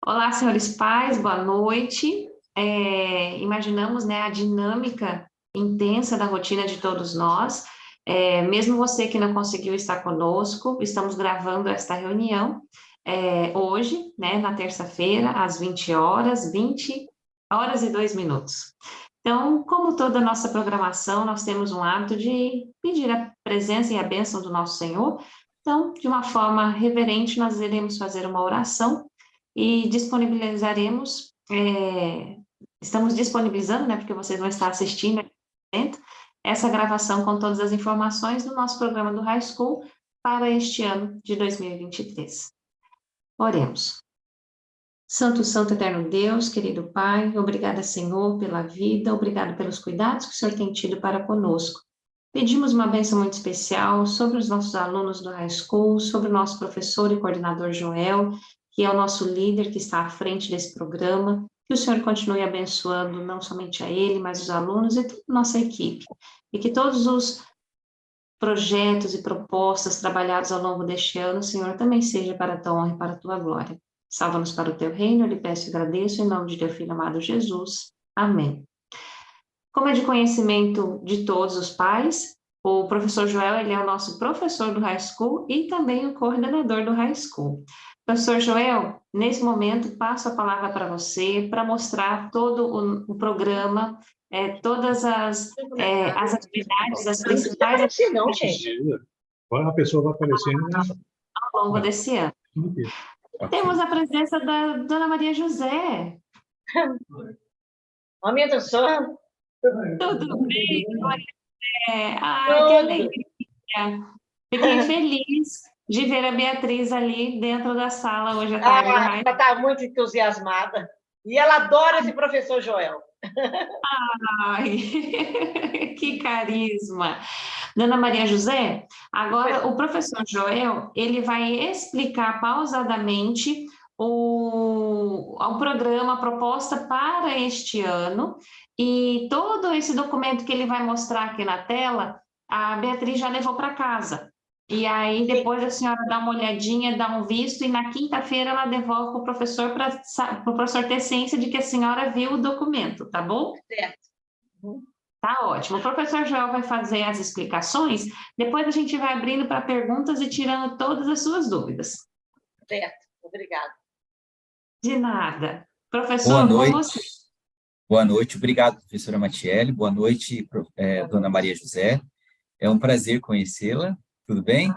Olá, senhores pais, boa noite. Imaginamos, né, a dinâmica intensa da rotina de todos nós. Mesmo você que não conseguiu estar conosco, estamos gravando esta reunião hoje, né, na terça-feira, às 20 horas, 20 horas e 2 minutos. Então, como toda a nossa programação, nós temos um hábito de pedir a presença e a bênção do nosso Senhor. Então, de uma forma reverente, nós iremos fazer uma oração e disponibilizaremos, estamos disponibilizando, né, porque vocês vão estar assistindo aqui dentro, essa gravação com todas as informações do nosso programa do High School para este ano de 2023. Oremos. Santo, Santo, Eterno Deus, querido Pai, obrigada, Senhor, pela vida, obrigado pelos cuidados que o Senhor tem tido para conosco. Pedimos uma bênção muito especial sobre os nossos alunos do High School, sobre o nosso professor e coordenador Joel, que é o nosso líder que está à frente desse programa. Que o Senhor continue abençoando não somente a ele, mas os alunos e toda a nossa equipe. E que todos os projetos e propostas trabalhados ao longo deste ano, Senhor, também seja para a tua honra e para a tua glória. Salva-nos para o teu reino, eu lhe peço e agradeço, em nome de teu Filho amado Jesus. Amém. Como é de conhecimento de todos os pais, o professor Joel, ele é o nosso professor do High School e também o coordenador do High School. Professor Joel, nesse momento, passo a palavra para você, para mostrar todo o programa, todas as atividades, as principais atividades Agora a pessoa vai aparecendo ao longo desse ano. Temos a presença da Dona Maria José. Amém, doutor. Tudo bem, Maria José? Ai, que alegria. Fiquei feliz de ver a Beatriz ali dentro da sala hoje à tarde. Ela está muito entusiasmada. E ela adora esse professor Joel. Ai, que carisma. Dona Maria José, agora o professor Joel, ele vai explicar pausadamente o programa, a proposta para este ano, e todo esse documento que ele vai mostrar aqui na tela, a Beatriz já levou para casa. E aí, depois a senhora dá uma olhadinha, dá um visto, e na quinta-feira ela devolve para o professor ter ciência de que a senhora viu o documento, tá bom? Certo. Tá ótimo. O professor Joel vai fazer as explicações, depois a gente vai abrindo para perguntas e tirando todas as suas dúvidas. Certo, obrigada. De nada. Professor, com você. Boa noite, obrigado, professora Matiele. Boa noite, dona Maria José. É um prazer conhecê-la. Tudo bem?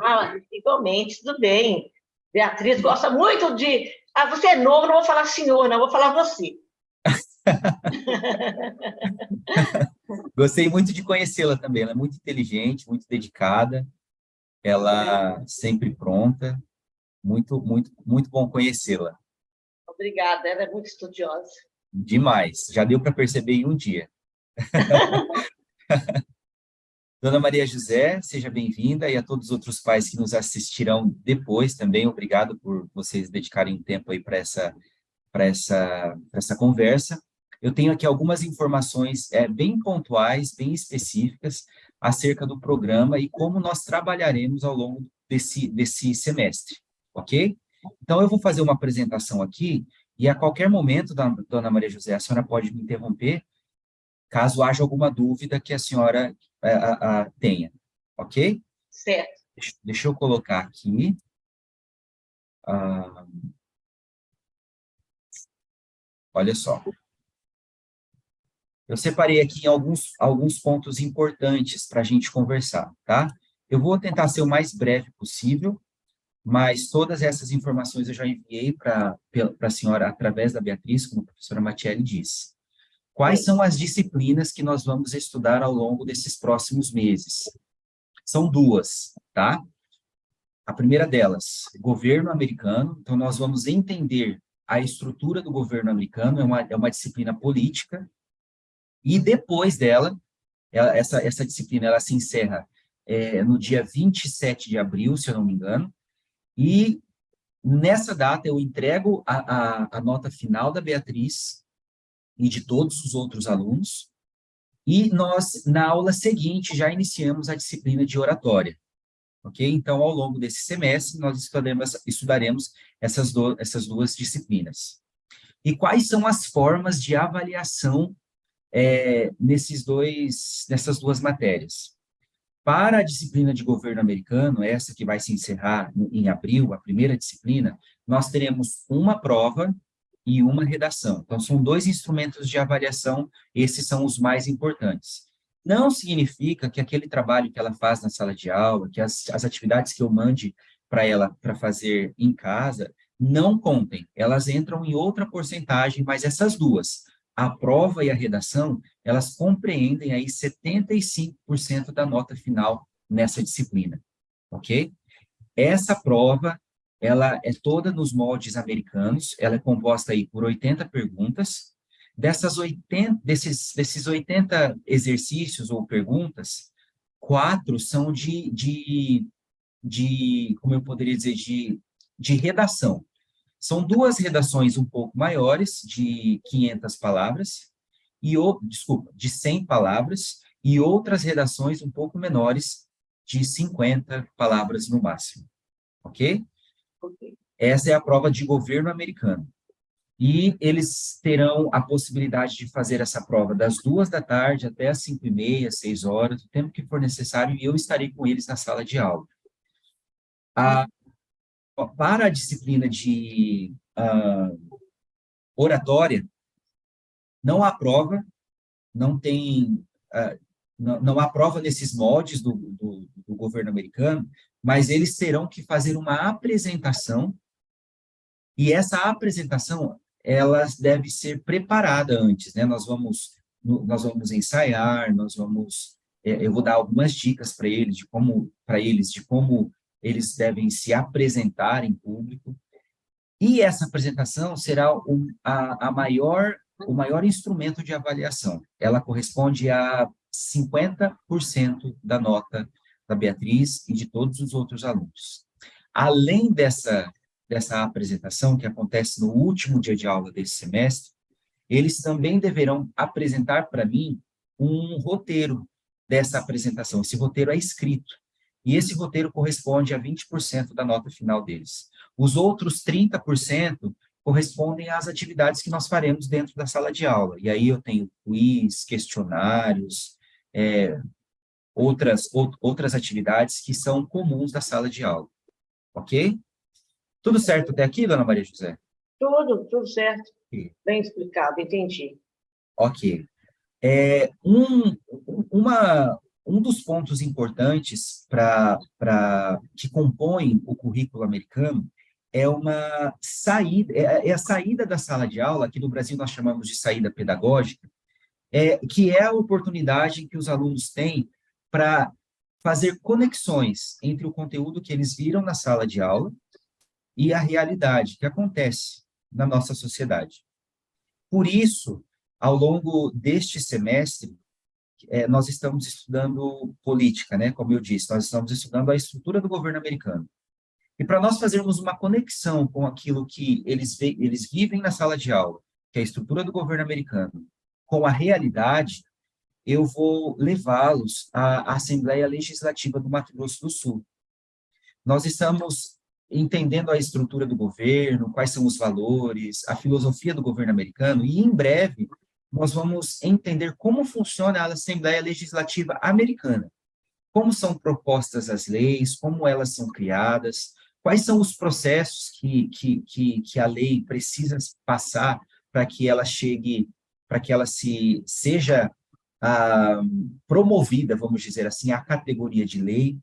Igualmente, tudo bem. Beatriz gosta muito de... você é novo, não vou falar senhor, não, vou falar você. Gostei muito de conhecê-la também. Ela é muito inteligente, muito dedicada. Ela sempre pronta. Muito, muito, muito bom conhecê-la. Obrigada, ela é muito estudiosa. Demais. Já deu para perceber em um dia. Dona Maria José, seja bem-vinda, e a todos os outros pais que nos assistirão depois também, obrigado por vocês dedicarem um tempo aí para essa conversa. Eu tenho aqui algumas informações bem pontuais, bem específicas, acerca do programa e como nós trabalharemos ao longo desse semestre, ok? Então, eu vou fazer uma apresentação aqui, e a qualquer momento, Dona Maria José, a senhora pode me interromper, caso haja alguma dúvida que a senhora tenha, ok? Certo. Deixa eu colocar aqui. Olha só. Eu separei aqui alguns pontos importantes para a gente conversar, tá? Eu vou tentar ser o mais breve possível, mas todas essas informações eu já enviei para a senhora através da Beatriz, como a professora Matiele disse. Quais são as disciplinas que nós vamos estudar ao longo desses próximos meses? São duas, tá? A primeira delas, governo americano. Então, nós vamos entender a estrutura do governo americano, é uma disciplina política, e depois dela, essa disciplina ela se encerra no dia 27 de abril, se eu não me engano, e nessa data eu entrego a nota final da Beatriz e de todos os outros alunos, e nós, na aula seguinte, já iniciamos a disciplina de oratória, ok? Então, ao longo desse semestre, nós estudaremos essas duas disciplinas, E quais são as formas de avaliação nessas duas matérias? Para a disciplina de governo americano, essa que vai se encerrar em abril, a primeira disciplina, nós teremos uma prova e uma redação. Então, são dois instrumentos de avaliação, esses são os mais importantes. Não significa que aquele trabalho que ela faz na sala de aula, que as atividades que eu mande para ela para fazer em casa, não contem. Elas entram em outra porcentagem, mas essas duas, a prova e a redação, elas compreendem aí 75% da nota final nessa disciplina, ok? Essa prova, ela é toda nos moldes americanos, ela é composta aí por 80 perguntas. Desses 80 exercícios ou perguntas, 4 são como eu poderia dizer, de redação. São 2 redações um pouco maiores, de 500 palavras, de 100 palavras, e outras redações um pouco menores, de 50 palavras no máximo. Ok? Essa é a prova de governo americano. E eles terão a possibilidade de fazer essa prova das 2 da tarde até as 5h30, 6 horas, o tempo que for necessário, e eu estarei com eles na sala de aula. Para a disciplina de oratória, não há prova, não há prova nesses moldes do governo americano, mas eles terão que fazer uma apresentação, e essa apresentação, ela deve ser preparada antes, né? Nós vamos ensaiar, eu vou dar algumas dicas para eles, de como eles devem se apresentar em público, e essa apresentação será o maior instrumento de avaliação. Ela corresponde a 50% da nota da Beatriz e de todos os outros alunos. Além dessa apresentação, que acontece no último dia de aula desse semestre, eles também deverão apresentar para mim um roteiro dessa apresentação. Esse roteiro é escrito. E esse roteiro corresponde a 20% da nota final deles. Os outros 30% correspondem às atividades que nós faremos dentro da sala de aula. E aí eu tenho quiz, questionários, outras atividades que são comuns da sala de aula. Ok? Tudo certo até aqui, dona Maria José? Tudo certo. Okay. Bem explicado, entendi. Ok. Um dos pontos importantes que compõem o currículo americano é a saída da sala de aula, aqui no Brasil nós chamamos de saída pedagógica, que é a oportunidade que os alunos têm para fazer conexões entre o conteúdo que eles viram na sala de aula e a realidade que acontece na nossa sociedade. Por isso, ao longo deste semestre, nós estamos estudando política, né? Como eu disse, nós estamos estudando a estrutura do governo americano. E para nós fazermos uma conexão com aquilo que eles vivem na sala de aula, que é a estrutura do governo americano, com a realidade, eu vou levá-los à Assembleia Legislativa do Mato Grosso do Sul. Nós estamos entendendo a estrutura do governo, quais são os valores, a filosofia do governo americano, e em breve nós vamos entender como funciona a Assembleia Legislativa americana, como são propostas as leis, como elas são criadas, quais são os processos que a lei precisa passar para que ela seja promovida, vamos dizer assim, à categoria de lei.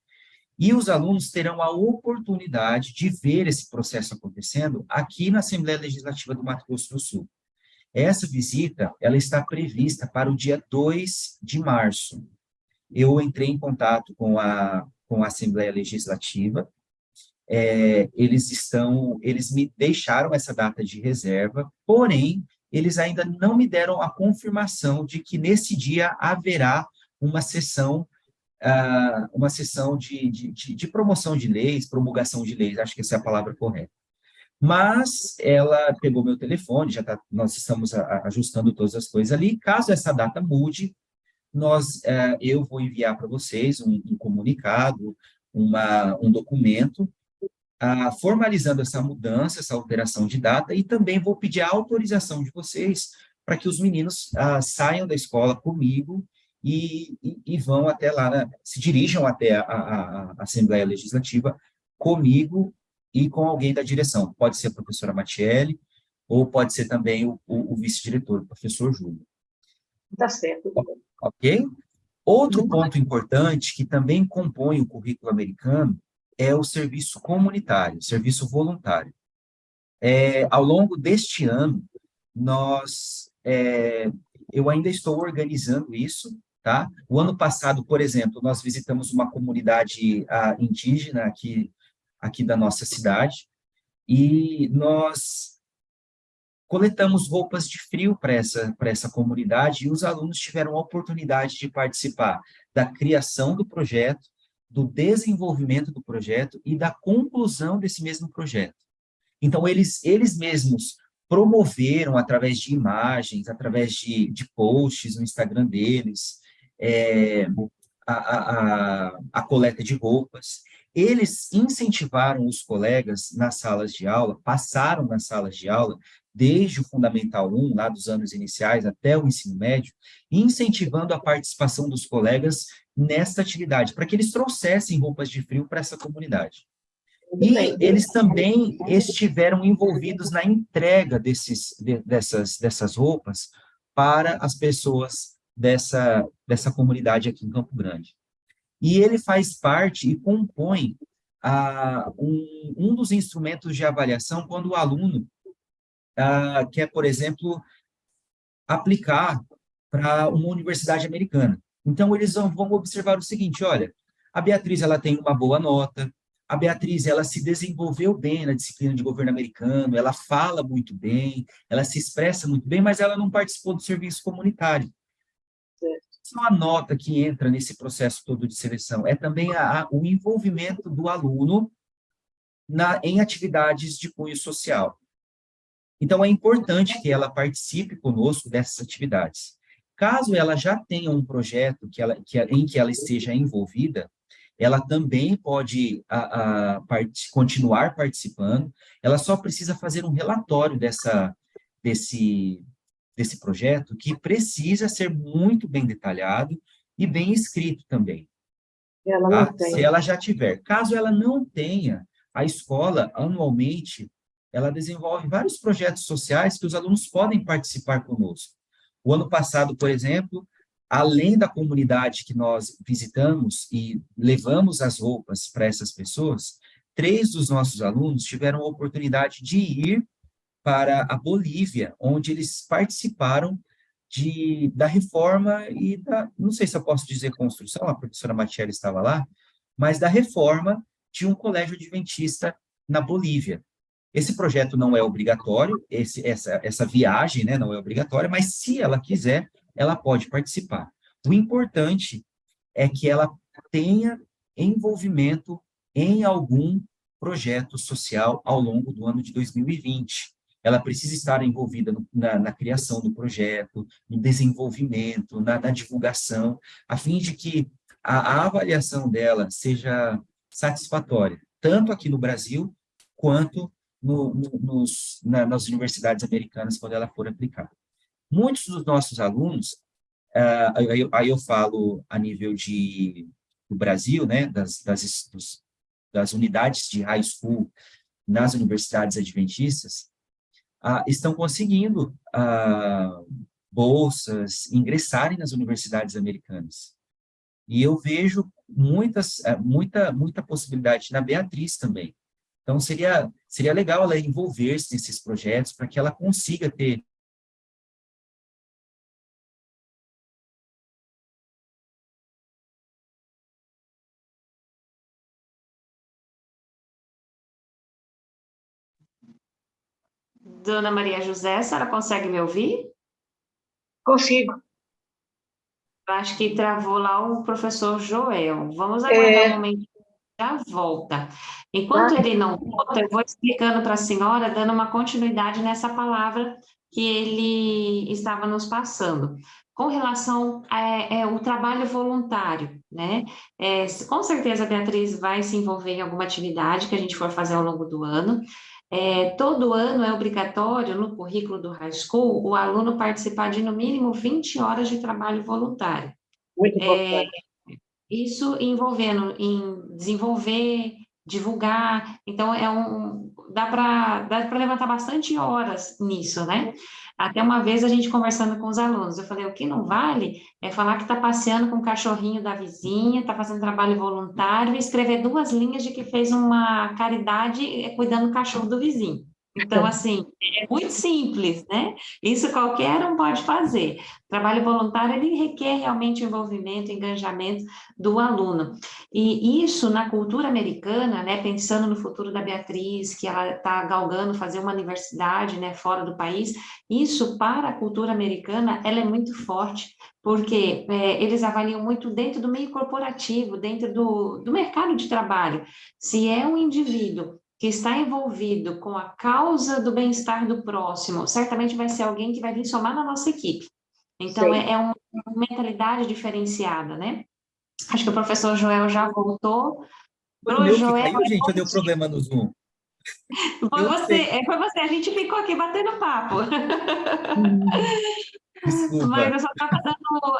E os alunos terão a oportunidade de ver esse processo acontecendo aqui na Assembleia Legislativa do Mato Grosso do Sul. Essa visita, ela está prevista para o dia 2 de março. Eu entrei em contato com a Assembleia Legislativa, eles me deixaram essa data de reserva, porém, eles ainda não me deram a confirmação de que nesse dia haverá uma sessão de promoção de leis, promulgação de leis, acho que essa é a palavra correta. Mas ela pegou meu telefone, nós estamos ajustando todas as coisas ali, caso essa data mude, eu vou enviar para vocês um comunicado, um documento, formalizando essa mudança, essa alteração de data, e também vou pedir a autorização de vocês para que os meninos saiam da escola comigo e vão até lá, se dirijam até a Assembleia Legislativa comigo e com alguém da direção. Pode ser a professora Matielli, ou pode ser também o vice-diretor, o professor Júlio. Tá certo. Ok? Outro ponto importante que também compõe o currículo americano é o serviço comunitário, serviço voluntário. Ao longo deste ano, eu ainda estou organizando isso, tá? O ano passado, por exemplo, nós visitamos uma comunidade indígena aqui da nossa cidade, e nós coletamos roupas de frio para essa comunidade, e os alunos tiveram a oportunidade de participar da criação do projeto, do desenvolvimento do projeto e da conclusão desse mesmo projeto. Então, eles mesmos promoveram, através de imagens, através de posts no Instagram deles, a coleta de roupas. Eles incentivaram os colegas nas salas de aula, passaram nas salas de aula, desde o Fundamental 1, lá dos anos iniciais, até o ensino médio, incentivando a participação dos colegas nesta atividade, para que eles trouxessem roupas de frio para essa comunidade. E eles também estiveram envolvidos na entrega dessas roupas para as pessoas dessa comunidade aqui em Campo Grande. E ele faz parte e compõe um dos instrumentos de avaliação quando o aluno quer, por exemplo, aplicar para uma universidade americana. Então, eles vão observar o seguinte: olha, a Beatriz ela tem uma boa nota, a Beatriz ela se desenvolveu bem na disciplina de governo americano, ela fala muito bem, ela se expressa muito bem, mas ela não participou do serviço comunitário. Isso é uma nota que entra nesse processo todo de seleção. É também o envolvimento do aluno em atividades de cunho social. Então, é importante que ela participe conosco dessas atividades. Caso ela já tenha um projeto em que ela esteja envolvida, ela também pode continuar participando, ela só precisa fazer um relatório desse projeto, que precisa ser muito bem detalhado e bem escrito também. Ela tá? não tem. Se ela já tiver. Caso ela não tenha, a escola, anualmente, ela desenvolve vários projetos sociais que os alunos podem participar conosco. O ano passado, por exemplo, além da comunidade que nós visitamos e levamos as roupas para essas pessoas, 3 dos nossos alunos tiveram a oportunidade de ir para a Bolívia, onde eles participaram da reforma e não sei se eu posso dizer construção, a professora Matielli estava lá, mas da reforma de um colégio adventista na Bolívia. Esse projeto não é obrigatório, essa viagem, né, não é obrigatória, mas se ela quiser, ela pode participar. O importante é que ela tenha envolvimento em algum projeto social ao longo do ano de 2020. Ela precisa estar envolvida na criação do projeto, no desenvolvimento, na divulgação, a fim de que a avaliação dela seja satisfatória, tanto aqui no Brasil, quanto nas universidades americanas, quando ela for aplicada. Muitos dos nossos alunos, aí eu falo a nível do Brasil, né, das unidades de high school nas universidades adventistas, estão conseguindo bolsas, ingressarem nas universidades americanas. E eu vejo muita possibilidade na Beatriz também. Então, seria legal ela envolver-se nesses projetos para que ela consiga ter Dona Maria José, a senhora consegue me ouvir? Consigo. Eu acho que travou lá o professor Joel. Vamos aguardar um momento, já volta. Enquanto ele não volta, eu vou explicando para a senhora, dando uma continuidade nessa palavra que ele estava nos passando. com relação ao trabalho voluntário, né? Com certeza a Beatriz vai se envolver em alguma atividade que a gente for fazer ao longo do ano. Todo ano é obrigatório, no currículo do high school, o aluno participar de, no mínimo, 20 horas de trabalho voluntário. Muito importante. Isso envolvendo em desenvolver, divulgar, então dá para levantar bastante horas nisso, né? Até uma vez a gente conversando com os alunos, eu falei, o que não vale é falar que está passeando com o cachorrinho da vizinha, está fazendo trabalho voluntário e escrever 2 linhas de que fez uma caridade cuidando do cachorro do vizinho. Então, assim, é muito simples, né? Isso qualquer um pode fazer. O trabalho voluntário, ele requer realmente envolvimento, engajamento do aluno. E isso, na cultura americana, né, pensando no futuro da Beatriz, que ela está galgando fazer uma universidade, né, fora do país, isso, para a cultura americana, ela é muito forte, porque eles avaliam muito dentro do meio corporativo, dentro do mercado de trabalho. Se é um indivíduo que está envolvido com a causa do bem-estar do próximo, certamente vai ser alguém que vai vir somar na nossa equipe. Então, é uma mentalidade diferenciada, né? Acho que o professor Joel já voltou. Foi o Pro meu que Joel, caiu, gente, ou deu problema no Zoom? foi Eu você, sei. foi você, a gente ficou aqui batendo papo. Mas Desculpa. eu só estava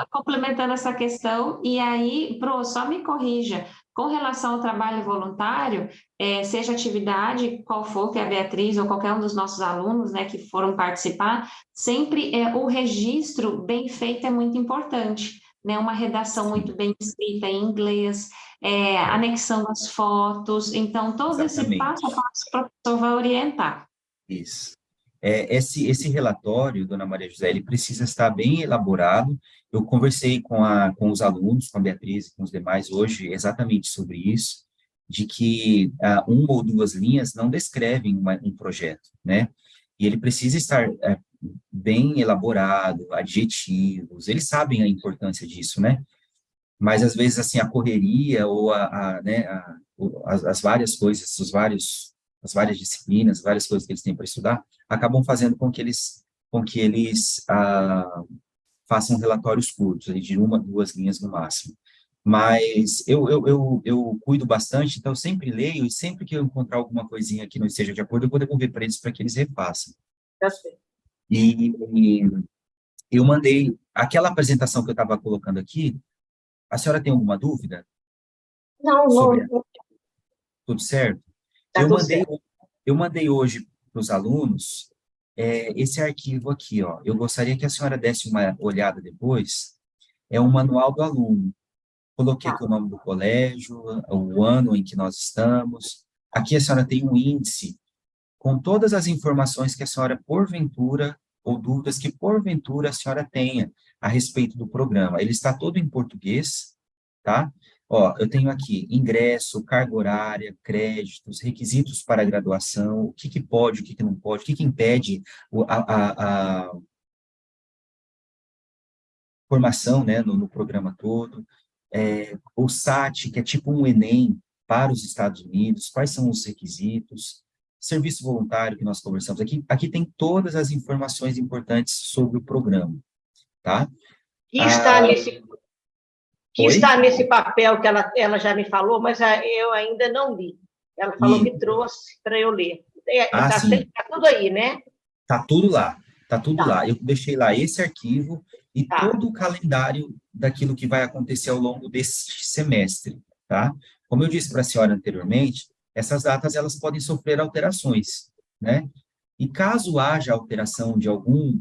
complementando essa questão, e aí, Pro, só me corrija, com relação ao trabalho voluntário, seja atividade, qual for, que a Beatriz ou qualquer um dos nossos alunos, né, que foram participar, sempre o registro bem feito é muito importante, né, uma redação muito Sim, bem escrita em inglês, é, anexando as fotos, então, todo esse passo a exatamente. passo o professor vai orientar. Isso. Esse relatório, dona Maria José, ele precisa estar bem elaborado. Eu conversei com os alunos, com a Beatriz e com os demais hoje, exatamente sobre isso, de que uma ou 2 linhas não descrevem um projeto, né? E ele precisa estar bem elaborado, adjetivos, eles sabem a importância disso, né? Mas, às vezes, assim, a correria ou né, as várias coisas, as várias disciplinas, várias coisas que eles têm para estudar, acabam fazendo com que eles façam relatórios curtos, ali, de 1, 2 linhas no máximo. Mas eu cuido bastante, então eu sempre leio, e sempre que eu encontrar alguma coisinha que não esteja de acordo, eu vou devolver para eles para que eles refaçam. Tá certo. E eu mandei aquela apresentação que eu estava colocando aqui. A senhora tem alguma dúvida Não, sobre não, tudo certo? tá Eu tudo mandei, certo. eu mandei hoje para os alunos esse arquivo aqui, ó. Eu gostaria que a senhora desse uma olhada depois. É um manual do aluno. Coloquei Tá. aqui o nome do colégio, o ano em que nós estamos. Aqui a senhora tem um índice com todas as informações que a senhora, porventura, ou dúvidas que porventura a senhora tenha a respeito do programa. Ele está todo em português, tá? Ó, eu tenho aqui ingresso, carga horária, créditos, requisitos para graduação, o que que pode, o que que não pode, o que que impede a formação, né, no programa todo, o SAT, que é tipo um Enem para os Estados Unidos, quais são os requisitos, serviço voluntário que nós conversamos aqui, aqui tem todas as informações importantes sobre o programa, tá? Que está Ah, nesse, que oi? está nesse papel que ela já me falou, mas eu ainda não li. Ela falou E, que trouxe para eu ler. Está sim, tudo aí, né? tá tudo lá, tá tudo Tá, lá. Eu deixei lá esse arquivo e tá. todo o calendário daquilo que vai acontecer ao longo desse semestre, tá? Como eu disse para a senhora anteriormente, essas datas elas podem sofrer alterações, né? E caso haja alteração de algum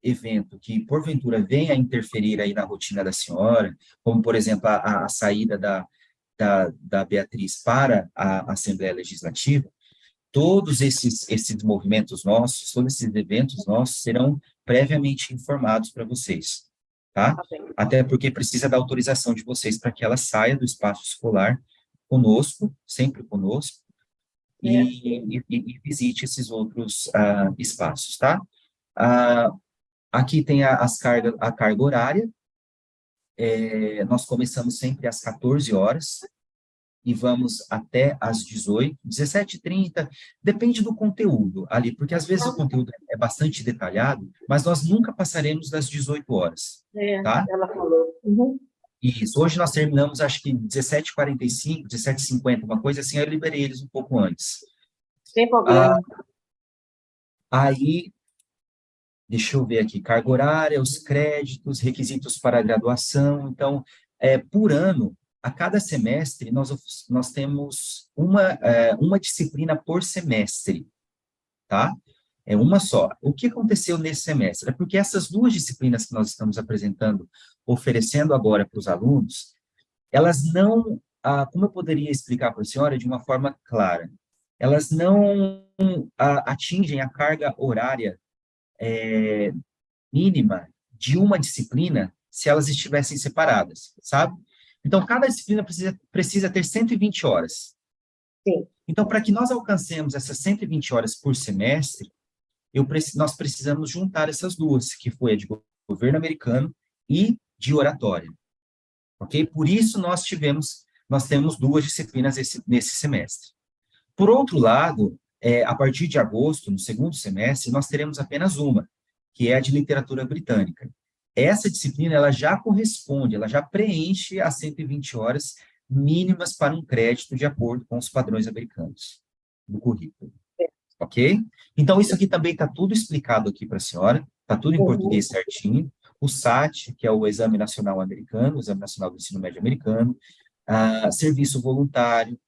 evento que porventura venha a interferir aí na rotina da senhora, como por exemplo a saída da Beatriz para a Assembleia Legislativa, todos esses movimentos nossos, todos esses eventos nossos serão previamente informados para vocês, tá? Tá bem. Até porque precisa da autorização de vocês para que ela saia do espaço escolar conosco, sempre conosco, É, e visite esses outros espaços, tá? Aqui tem a carga horária. Nós começamos sempre às 14 horas, e vamos até às 18, 17h30, depende do conteúdo ali, porque às vezes o conteúdo é bastante detalhado, mas nós nunca passaremos das 18 horas, tá? Ela falou. Uhum. Isso, hoje nós terminamos, acho que 17h45, 17h50, uma coisa assim, eu liberei eles um pouco antes. Sem problema. Aí, deixa eu ver aqui, carga horária, os créditos, requisitos para a graduação. Então, por ano, a cada semestre, nós temos uma disciplina por semestre, tá? É uma só. O que aconteceu nesse semestre? É porque essas duas disciplinas que nós estamos apresentando, oferecendo agora para os alunos, elas não, como eu poderia explicar para a senhora de uma forma clara, elas não atingem a carga horária mínima de uma disciplina se elas estivessem separadas, sabe? Então, cada disciplina precisa ter 120 horas. Sim. Então, para que nós alcancemos essas 120 horas por semestre, nós precisamos juntar essas duas, que foi a de governo americano e de oratória. Ok? Por isso, nós temos duas disciplinas nesse semestre. Por outro lado, a partir de agosto, no segundo semestre, nós teremos apenas uma, que é a de literatura britânica. Essa disciplina, ela já corresponde, ela já preenche as 120 horas mínimas para um crédito de acordo com os padrões americanos do currículo. Ok? Então, isso aqui também está tudo explicado aqui para a senhora, está tudo em português certinho. O SAT, que é o Exame Nacional Americano, o Exame Nacional do Ensino Médio Americano, serviço voluntário,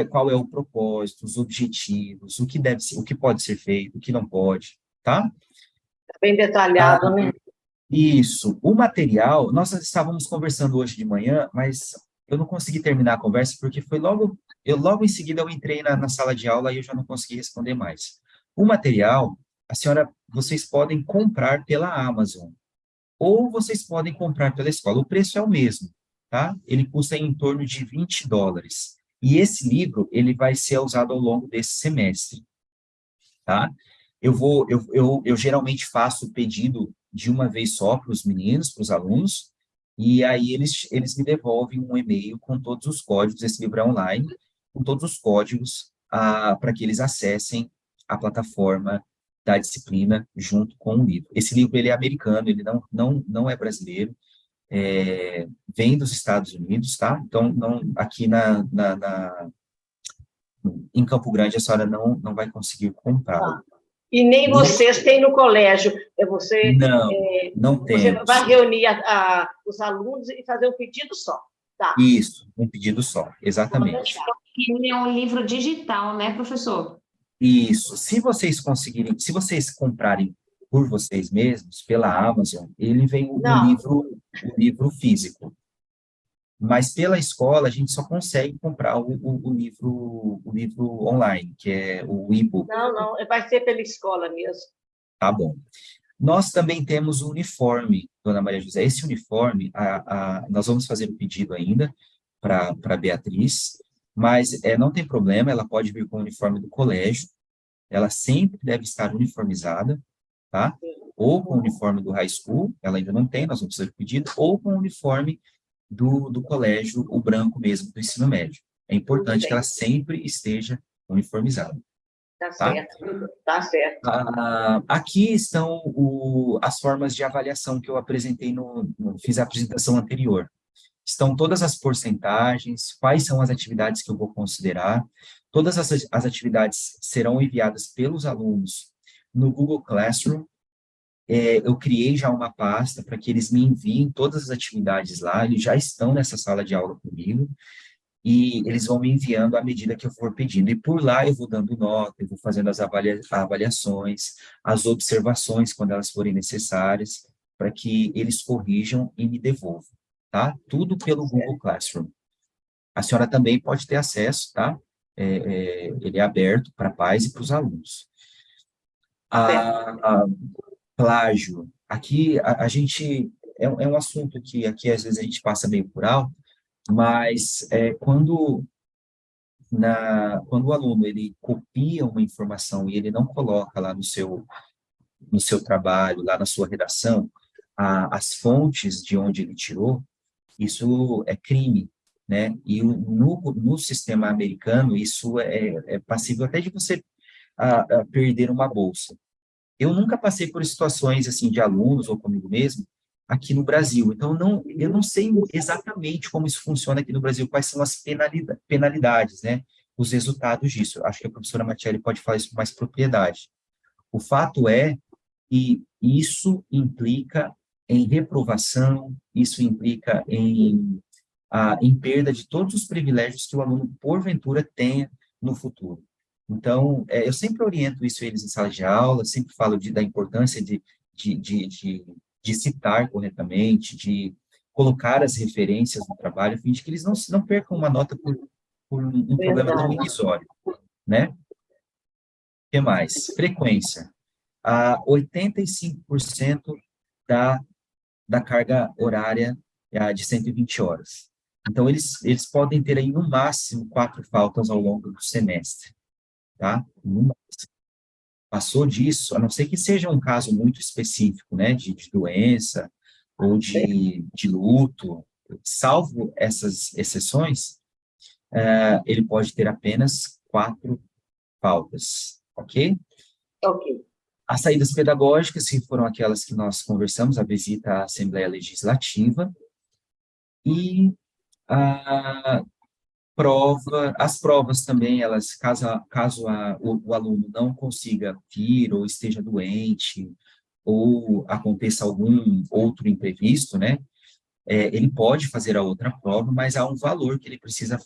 qual é o propósito, os objetivos, o que deve ser, o que pode ser feito, o que não pode, tá? Bem detalhado, né? Isso. O material, nós estávamos conversando hoje de manhã, mas eu não consegui terminar a conversa porque foi logo em seguida eu entrei na sala de aula e eu já não consegui responder mais. O material, vocês podem comprar pela Amazon, ou vocês podem comprar pela escola. O preço é o mesmo, tá? Ele custa em torno de $20. E esse livro, ele vai ser usado ao longo desse semestre, tá? Eu geralmente faço o pedido de uma vez só para os meninos, para os alunos, e aí eles me devolvem um e-mail com todos os códigos, esse livro é online, com todos os códigos para que eles acessem a plataforma da disciplina junto com o livro. Esse livro, ele é americano, ele não é brasileiro, vem dos Estados Unidos, tá? Então, aqui em Campo Grande, a senhora não vai conseguir comprá-lo. E nem vocês têm no colégio. Não Você temos. vai reunir os alunos e fazer um pedido só. Tá. Isso, um pedido só, exatamente. E é um livro digital, né, professor? Isso. Se vocês comprarem por vocês mesmos, pela Amazon, ele vem o livro físico. Mas pela escola, a gente só consegue comprar o livro online, que é o e-book. Não, vai ser pela escola mesmo. Tá bom. Nós também temos o uniforme, dona Maria José. Esse uniforme, nós vamos fazer o pedido ainda para a Beatriz, mas não tem problema, ela pode vir com o uniforme do colégio, ela sempre deve estar uniformizada, tá? Ou com o uniforme do high school, ela ainda não tem, nós vamos fazer o pedido, ou com o uniforme do colégio, o branco mesmo, do ensino médio. É importante que ela sempre esteja uniformizada. Tá certo, tá certo. Aqui estão as formas de avaliação que eu apresentei fiz a apresentação anterior. Estão todas as porcentagens, quais são as atividades que eu vou considerar. Todas as atividades serão enviadas pelos alunos no Google Classroom. Eu criei já uma pasta para que eles me enviem todas as atividades lá, eles já estão nessa sala de aula comigo, e eles vão me enviando à medida que eu for pedindo. E por lá eu vou dando nota, eu vou fazendo as avaliações, as observações quando elas forem necessárias, para que eles corrijam e me devolvam, tá? Tudo pelo Google Classroom. A senhora também pode ter acesso, tá? Ele é aberto para pais e para os alunos. Plágio. Aqui a gente é um assunto que aqui às vezes a gente passa meio por alto, mas quando o aluno ele copia uma informação e ele não coloca lá no seu trabalho, lá na sua redação, as fontes de onde ele tirou, isso é crime, né? E no sistema americano, isso é passível até de você perder uma bolsa. Eu nunca passei por situações assim de alunos ou comigo mesmo aqui no Brasil, então eu não sei exatamente como isso funciona aqui no Brasil, quais são as penalidades, né? Os resultados disso. Acho que a professora Matielli pode falar isso com mais propriedade. O fato é que isso implica em reprovação, isso implica em perda de todos os privilégios que o aluno, porventura, tenha no futuro. Então, eu sempre oriento isso a eles em sala de aula, sempre falo da importância de citar corretamente, de colocar as referências no trabalho, a fim de que eles não percam uma nota por um problema tão Verdade. irrisório, né? O que mais? Frequência. 85% da carga horária de 120 horas. Então, eles podem ter aí, no máximo, 4 faltas ao longo do semestre, tá? No máximo. Passou disso, a não ser que seja um caso muito específico, né, de doença ou de luto, salvo essas exceções, ele pode ter apenas 4 faltas, ok? Ok. As saídas pedagógicas, que foram aquelas que nós conversamos, a visita à Assembleia Legislativa, e a as provas também, elas, caso o aluno não consiga vir ou esteja doente, ou aconteça algum outro imprevisto, né, ele pode fazer a outra prova, mas há um valor que ele precisa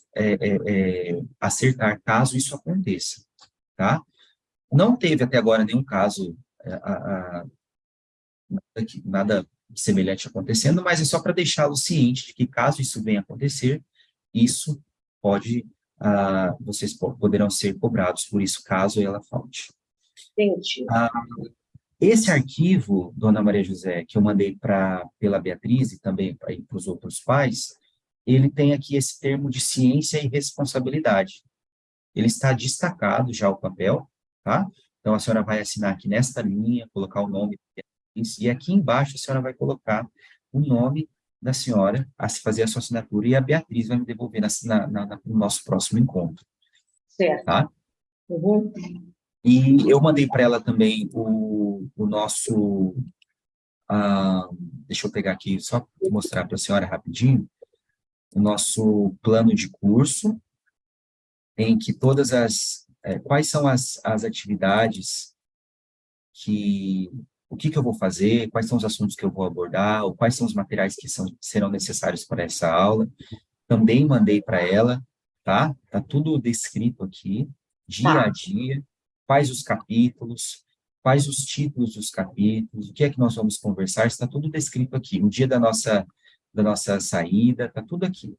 acertar caso isso aconteça, tá? Não teve até agora nenhum caso, nada semelhante acontecendo, mas é só para deixá-lo ciente de que caso isso venha a acontecer, isso pode, vocês poderão ser cobrados por isso, caso ela falte. Entendi. Esse arquivo, dona Maria José, que eu mandei pela Beatriz e também para os outros pais, ele tem aqui esse termo de ciência e responsabilidade. Ele está destacado já o papel, tá? Então, a senhora vai assinar aqui nesta linha, colocar o nome da Beatriz, e aqui embaixo a senhora vai colocar o nome da senhora a se fazer a sua assinatura, e a Beatriz vai me devolver no nosso próximo encontro, Certo. tá? Uhum. E eu mandei para ela também o nosso... deixa eu pegar aqui, só mostrar para a senhora rapidinho, o nosso plano de curso, em que todas quais são as atividades o que eu vou fazer, quais são os assuntos que eu vou abordar, ou quais são os materiais que serão necessários para essa aula. Também mandei para ela, tá? Tá tudo descrito aqui, dia a dia, quais os capítulos, quais os títulos dos capítulos, o que é que nós vamos conversar, está tudo descrito aqui. O dia da nossa saída, está tudo aqui.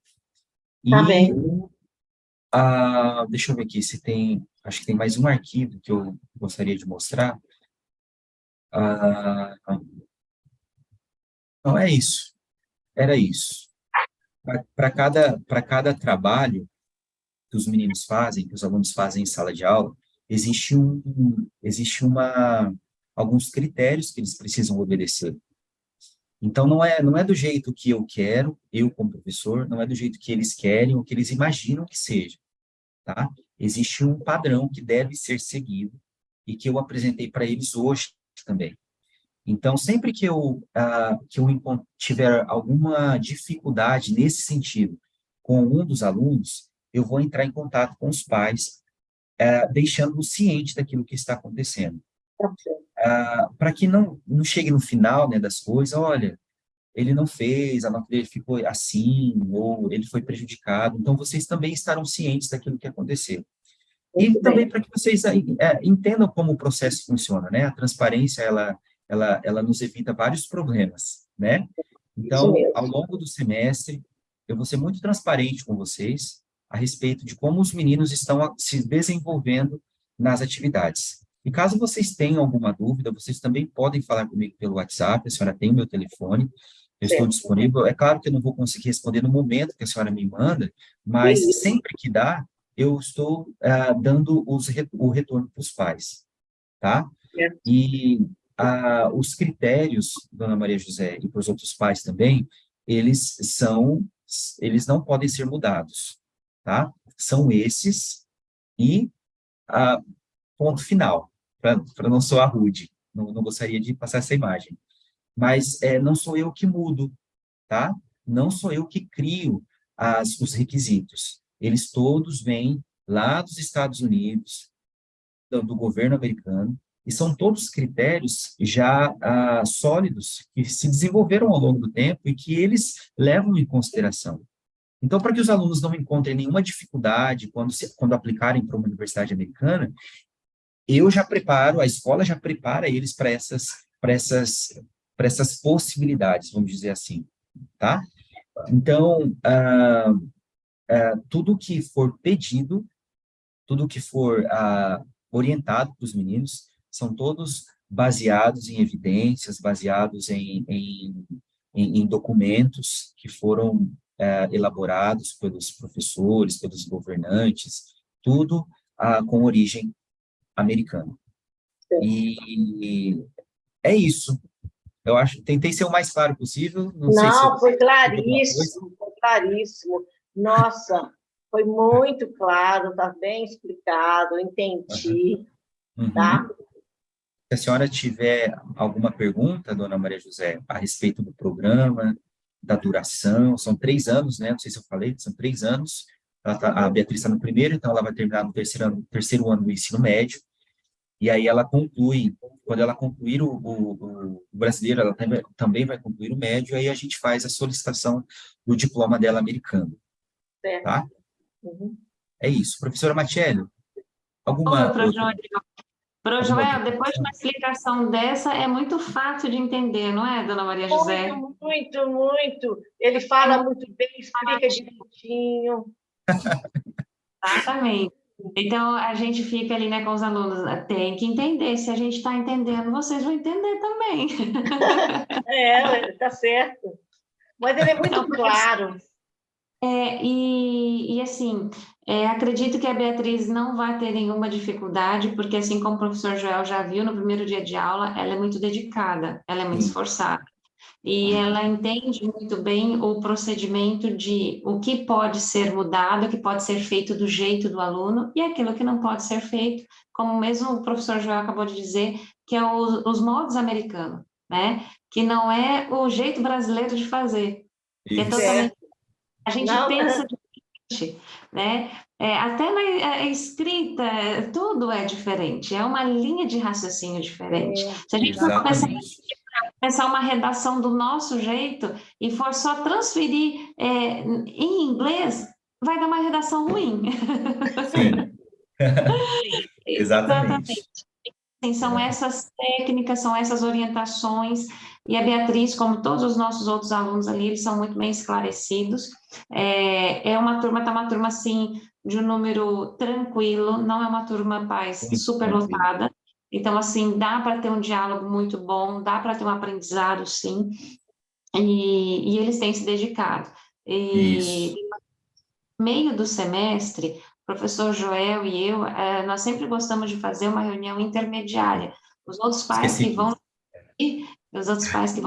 Tá bem. Deixa eu ver aqui se tem, acho que tem mais um arquivo que eu gostaria de mostrar. Não, é isso. Era isso. Para cada trabalho que os meninos fazem, que os alunos fazem em sala de aula, existe alguns critérios que eles precisam obedecer. Então, não é do jeito que eu quero, eu como professor, não é do jeito que eles querem ou que eles imaginam que seja, tá? Existe um padrão que deve ser seguido e que eu apresentei para eles hoje também. Então, sempre que eu tiver alguma dificuldade nesse sentido com algum dos alunos, eu vou entrar em contato com os pais, deixando-os cientes daquilo que está acontecendo. Para que não chegue no final, né, das coisas, olha, ele não fez, a nota dele ficou assim, ou ele foi prejudicado. Então, vocês também estarão cientes daquilo que aconteceu. E também para que vocês entendam como o processo funciona, né? A transparência, ela nos evita vários problemas, né? Então, ao longo do semestre, eu vou ser muito transparente com vocês a respeito de como os meninos estão se desenvolvendo nas atividades. E caso vocês tenham alguma dúvida, vocês também podem falar comigo pelo WhatsApp, a senhora tem o meu telefone, eu estou disponível. É claro que eu não vou conseguir responder no momento que a senhora me manda, mas sempre que dá, eu estou dando o retorno para os pais, tá? E os critérios, dona Maria José, e para os outros pais também, eles são eles não podem ser mudados, tá? São esses e ponto final, para não soar rude, não gostaria de passar essa imagem. Mas não sou eu que mudo, tá? Não sou eu que crio os requisitos. Eles todos vêm lá dos Estados Unidos, do governo americano, e são todos critérios já sólidos, que se desenvolveram ao longo do tempo e que eles levam em consideração. Então, para que os alunos não encontrem nenhuma dificuldade quando aplicarem para uma universidade americana, eu já preparo, a escola já prepara eles para essas possibilidades, vamos dizer assim, tá? Então, tudo que for pedido, tudo que for orientado para os meninos, são todos baseados em evidências, baseados em documentos que foram elaborados pelos professores, pelos governantes, tudo com origem americana. E é isso. Eu acho, tentei ser o mais claro possível. Não sei se foi claríssimo, foi claríssimo. Nossa, foi muito claro, está bem explicado, entendi, tá? Se a senhora tiver alguma pergunta, dona Maria José, a respeito do programa, da duração, são 3 anos, né? Não sei se eu falei, são 3 anos. A Beatriz está no primeiro, então ela vai terminar no terceiro ano do ensino médio. E aí ela conclui, quando ela concluir o brasileiro, ela também vai concluir o médio, aí a gente faz a solicitação do diploma dela americano. Certo. Tá? É isso. Professora Matiello, alguma outra... Joel, depois de uma explicação dessa, é muito fácil de entender, não é, dona Maria José? Muito, muito. Ele fala muito bem, explica direitinho. Exatamente. Então, a gente fica ali, né, com os alunos, tem que entender, se a gente está entendendo, vocês vão entender também. Tá certo. Mas ele é muito claro. Assim, acredito que a Beatriz não vai ter nenhuma dificuldade, porque assim como o professor Joel já viu no primeiro dia de aula, ela é muito dedicada, ela é muito esforçada. E ela entende muito bem o procedimento de o que pode ser mudado, o que pode ser feito do jeito do aluno, e aquilo que não pode ser feito, como mesmo o professor Joel acabou de dizer, que é os modos americanos, né? Que não é o jeito brasileiro de fazer. Que é totalmente... A gente pensa diferente, né? Até na escrita, tudo é diferente, é uma linha de raciocínio diferente. Se a gente for pensar uma redação do nosso jeito e for só transferir em inglês, vai dar uma redação ruim. Sim. Exatamente. Sim, são essas técnicas, são essas orientações, e a Beatriz, como todos os nossos outros alunos ali, eles são muito bem esclarecidos. Tá uma turma, assim, de um número tranquilo, não é uma turma, paz, super lotada. Então, assim, dá para ter um diálogo muito bom, dá para ter um aprendizado, sim, e eles têm se dedicado. E no meio do semestre, o professor Joel e eu, nós sempre gostamos de fazer uma reunião intermediária. Os outros pais que vão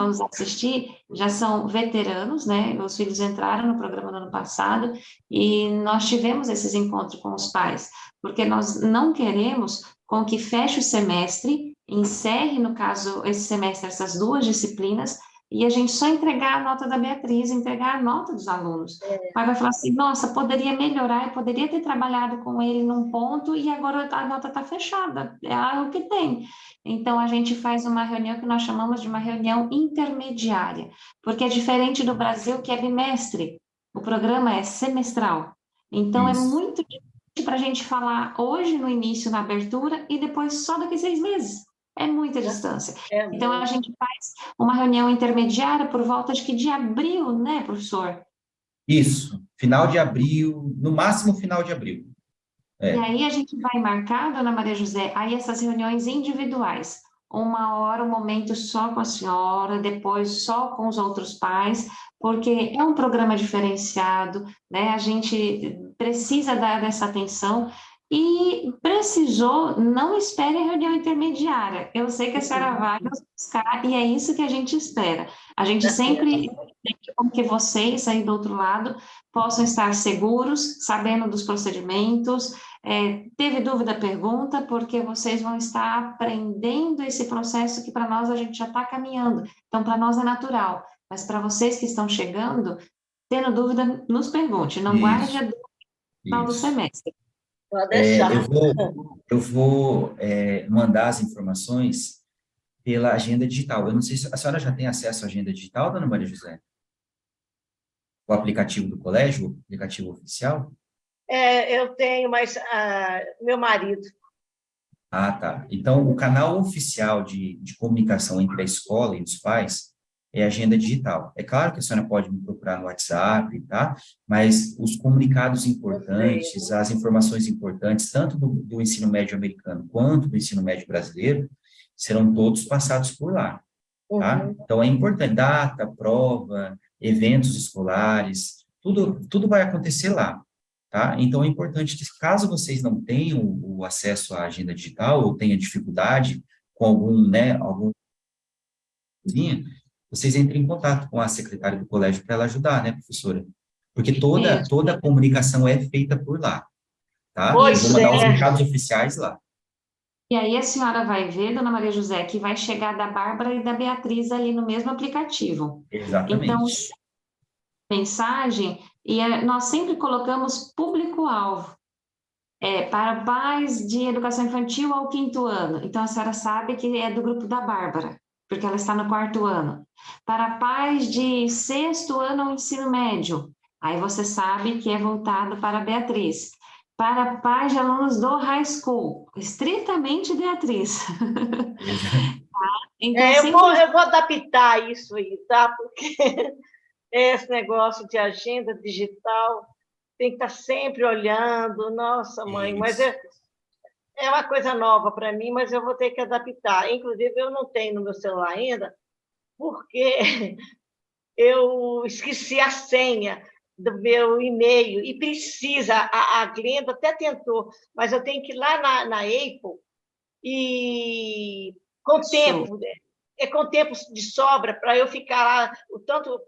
nos assistir já são veteranos, né? Os filhos entraram no programa no ano passado e nós tivemos esses encontros com os pais, porque nós não queremos com que feche o semestre, encerre, no caso, esse semestre, essas 2 disciplinas, e a gente só entregar a nota da Beatriz, entregar a nota dos alunos. O pai vai falar assim, nossa, poderia melhorar, eu poderia ter trabalhado com ele num ponto e agora a nota está fechada, é o que tem. Então, a gente faz uma reunião que nós chamamos de uma reunião intermediária, porque é diferente do Brasil, que é bimestre, o programa é semestral. Então, é muito difícil para a gente falar hoje no início, na abertura, e depois só daqui 6 meses. É muita distância. Então, a gente faz uma reunião intermediária por volta de abril, né, professor? Isso, final de abril, no máximo final de abril. E aí a gente vai marcar, dona Maria José, aí essas reuniões individuais. 1 hora, um momento só com a senhora, depois só com os outros pais, porque é um programa diferenciado, né? A gente precisa dar essa atenção. E precisou, não espere a reunião intermediária. Eu sei que a senhora vai nos buscar e é isso que a gente espera. A gente sempre quer com que vocês aí do outro lado possam estar seguros, sabendo dos procedimentos. Teve dúvida, pergunta, porque vocês vão estar aprendendo esse processo que para nós a gente já está caminhando. Então, para nós é natural. Mas para vocês que estão chegando, tendo dúvida, nos pergunte. Não guarde a Isso, dúvida no final do isso. semestre. Pode deixar. Eu vou mandar as informações pela agenda digital. Eu não sei se a senhora já tem acesso à agenda digital, dona Maria José? O aplicativo do colégio, o aplicativo oficial? Eu tenho, mas meu marido. Ah, tá. Então, o canal oficial de comunicação entre a escola e os pais é a agenda digital. É claro que a senhora pode me procurar no WhatsApp, tá? Mas os comunicados importantes, as informações importantes, tanto do ensino médio americano quanto do ensino médio brasileiro, serão todos passados por lá, tá? Uhum. Então, é importante, data, prova, eventos escolares, tudo vai acontecer lá, tá? Então, é importante que, caso vocês não tenham o acesso à agenda digital ou tenham dificuldade com algum vocês entrem em contato com a secretária do colégio para ela ajudar, né, professora? Porque Isso. toda a comunicação é feita por lá, tá? Eu vou Pois mandar os é. recados oficiais lá. E aí a senhora vai ver, dona Maria José, que vai chegar da Bárbara e da Beatriz ali no mesmo aplicativo. Então, Exatamente. mensagem, nós sempre colocamos público-alvo, para pais de educação infantil ao 5º ano. Então, a senhora sabe que é do grupo da Bárbara, porque ela está no 4º ano. Para pais de 6º ano ao ensino médio, aí você sabe que é voltado para a Beatriz. Para pais de alunos do high school, estritamente Beatriz. Então, Eu sempre vou adaptar isso aí, tá? Porque esse negócio de agenda digital tem que estar sempre olhando. Nossa, mãe, mas Isso. é uma coisa nova para mim, mas eu vou ter que adaptar. Inclusive, eu não tenho no meu celular ainda, porque eu esqueci a senha do meu e-mail e precisa. A Glenda até tentou, mas eu tenho que ir lá na Apple e com tempo, com tempo de sobra para eu ficar lá o tanto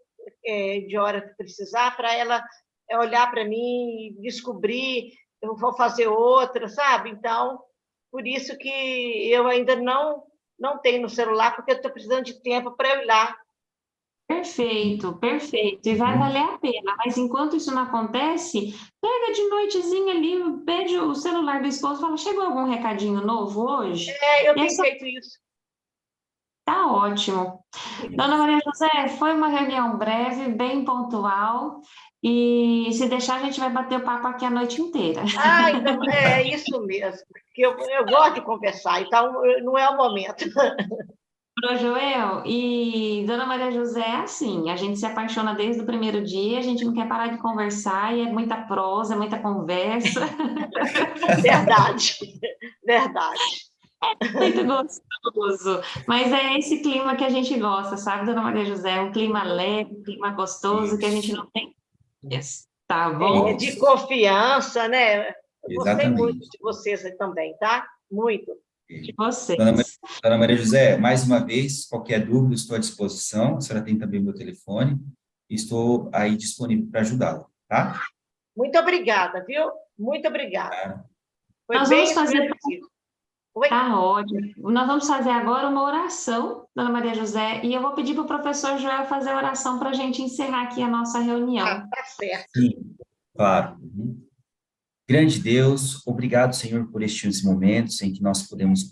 de hora que precisar para ela olhar para mim e descobrir, eu vou fazer outra, sabe? Então, por isso que eu ainda não tenho no celular, porque eu estou precisando de tempo para eu ir lá. perfeito, perfeito. E vai valer a pena. Mas enquanto isso não acontece, pega de noitezinha ali, pede o celular do esposo, fala, chegou algum recadinho novo hoje? Eu E aí tenho feito isso. tá ótimo. Dona Maria José, foi uma reunião breve, bem pontual, e se deixar, a gente vai bater o papo aqui a noite inteira. Então é isso mesmo, porque eu gosto de conversar, então não é o momento. Pro Joel, e Dona Maria José é assim, a gente se apaixona desde o primeiro dia, a gente não quer parar de conversar, e é muita prosa, é muita conversa. Verdade, verdade. Muito gostoso. Mas é esse clima que a gente gosta, sabe, Dona Maria José? É um clima leve, um clima gostoso, que a gente Isso. não tem. Tá bom? De confiança, né? Eu gostei muito Exatamente. de vocês aí também, tá? Muito. De Dona, vocês. Dona Maria José, mais uma vez, qualquer dúvida, estou à disposição. A senhora tem também meu telefone. Estou aí disponível para ajudá-la, tá? Muito obrigada, viu? Muito obrigada. Foi Nós bem vamos fazer. esclarecido. Oi? Tá ótimo. Nós vamos fazer agora uma oração, Dona Maria José, e eu vou pedir para o professor Joel fazer a oração para a gente encerrar aqui a nossa reunião. Tá certo. Sim, claro. Grande Deus, obrigado, Senhor, por estes momentos em que nós podemos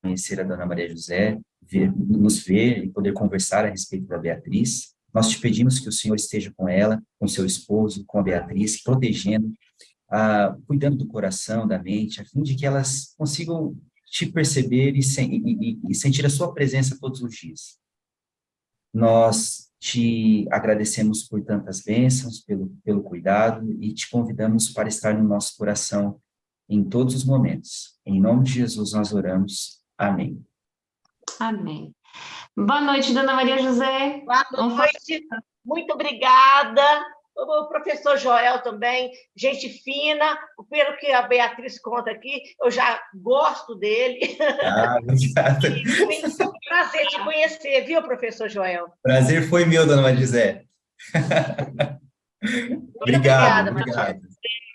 conhecer a Dona Maria José, nos ver e poder conversar a respeito da Beatriz. Nós te pedimos que o Senhor esteja com ela, com seu esposo, com a Beatriz, protegendo, cuidando do coração, da mente, a fim de que elas consigam te perceber e sentir a sua presença todos os dias. Nós te agradecemos por tantas bênçãos, pelo cuidado, e te convidamos para estar no nosso coração em todos os momentos. Em nome de Jesus nós oramos. Amém. Amém. Boa noite, Dona Maria José. Boa noite. Muito obrigada. O professor Joel também, gente fina, pelo que a Beatriz conta aqui, eu já gosto dele. Obrigado. Prazer te conhecer, viu, professor Joel? Prazer foi meu, dona Marisé. Obrigada, Obrigado. Matias.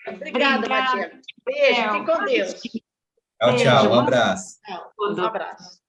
Obrigada, Matias. Beijo, fique com Deus. Tchau, tchau. Um abraço. Um abraço.